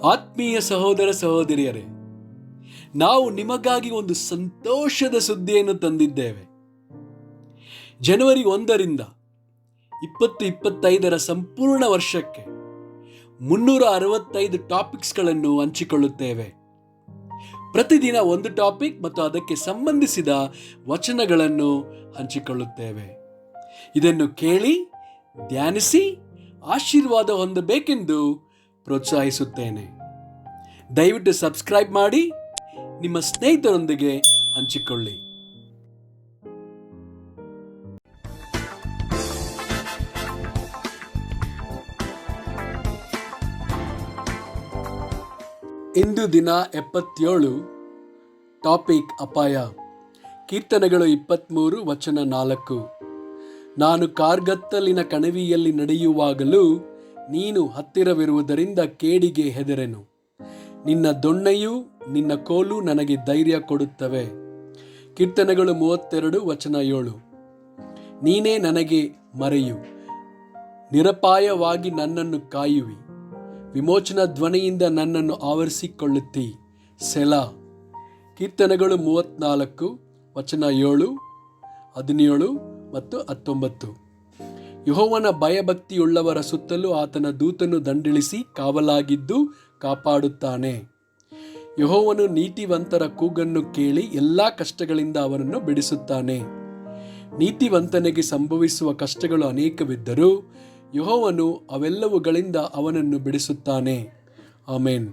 ಆತ್ಮೀಯ ಸಹೋದರ ಸಹೋದರಿಯರೇ, ನಾವು ನಿಮಗಾಗಿ ಒಂದು ಸಂತೋಷದ ಸುದ್ದಿಯನ್ನು ತಂದಿದ್ದೇವೆ. ಜನವರಿ 1ರಿಂದ 2025 ಸಂಪೂರ್ಣ ವರ್ಷಕ್ಕೆ 365 ಟಾಪಿಕ್ಸ್ಗಳನ್ನು ಹಂಚಿಕೊಳ್ಳುತ್ತೇವೆ. ಪ್ರತಿದಿನ ಒಂದು ಟಾಪಿಕ್ ಮತ್ತು ಅದಕ್ಕೆ ಸಂಬಂಧಿಸಿದ ವಚನಗಳನ್ನು ಹಂಚಿಕೊಳ್ಳುತ್ತೇವೆ. ಇದನ್ನು ಕೇಳಿ ಧ್ಯಾನಿಸಿ ಆಶೀರ್ವಾದ ಹೊಂದಬೇಕೆಂದು ಪ್ರೋತ್ಸಾಹಿಸುತ್ತೇನೆ. ದಯವಿಟ್ಟು ಸಬ್ಸ್ಕ್ರೈಬ್ ಮಾಡಿ ನಿಮ್ಮ ಸ್ನೇಹಿತರೊಂದಿಗೆ ಹಂಚಿಕೊಳ್ಳಿ. ಇಂದು ದಿನ 77. ಟಾಪಿಕ್ ಅಪಾಯ. ಕೀರ್ತನೆಗಳು 23 ವಚನ 4. ನಾನು ಕಾರ್ಗತ್ತಲಿನ ಕಣಿವೆಯಲ್ಲಿ ನಡೆಯುವಾಗಲೂ ನೀನು ಹತ್ತಿರವಿರುವುದರಿಂದ ಕೇಡಿಗೆ ಹೆದರೆನು. ನಿನ್ನ ದೊಣ್ಣೆಯೂ ನಿನ್ನ ಕೋಲು ನನಗೆ ಧೈರ್ಯ ಕೊಡುತ್ತವೆ. ಕೀರ್ತನೆಗಳು 32 ವಚನ 7. ನೀನೇ ನನಗೆ ಮರೆಯು, ನಿರಪಾಯವಾಗಿ ನನ್ನನ್ನು ಕಾಯುವಿ, ವಿಮೋಚನಾ ಧ್ವನಿಯಿಂದ ನನ್ನನ್ನು ಆವರಿಸಿಕೊಳ್ಳುತ್ತಿ. ಸೆಲಾ. ಕೀರ್ತನೆಗಳು 34 ವಚನ 7, 17 ಮತ್ತು 19. ಯೆಹೋವನ ಭಯಭಕ್ತಿಯುಳ್ಳವರ ಸುತ್ತಲೂ ಆತನ ದೂತನು ದಂಡಿಳಿಸಿ ಕಾವಲಾಗಿದ್ದು ಕಾಪಾಡುತ್ತಾನೆ. ಯೆಹೋವನು ನೀತಿವಂತರ ಕೂಗನ್ನು ಕೇಳಿ ಎಲ್ಲ ಕಷ್ಟಗಳಿಂದ ಅವನನ್ನು ಬಿಡಿಸುತ್ತಾನೆ. ನೀತಿವಂತನಿಗೆ ಸಂಭವಿಸುವ ಕಷ್ಟಗಳು ಅನೇಕವಿದ್ದರೂ ಯೆಹೋವನು ಅವೆಲ್ಲವುಗಳಿಂದ ಅವನನ್ನು ಬಿಡಿಸುತ್ತಾನೆ. ಆಮೆನ್.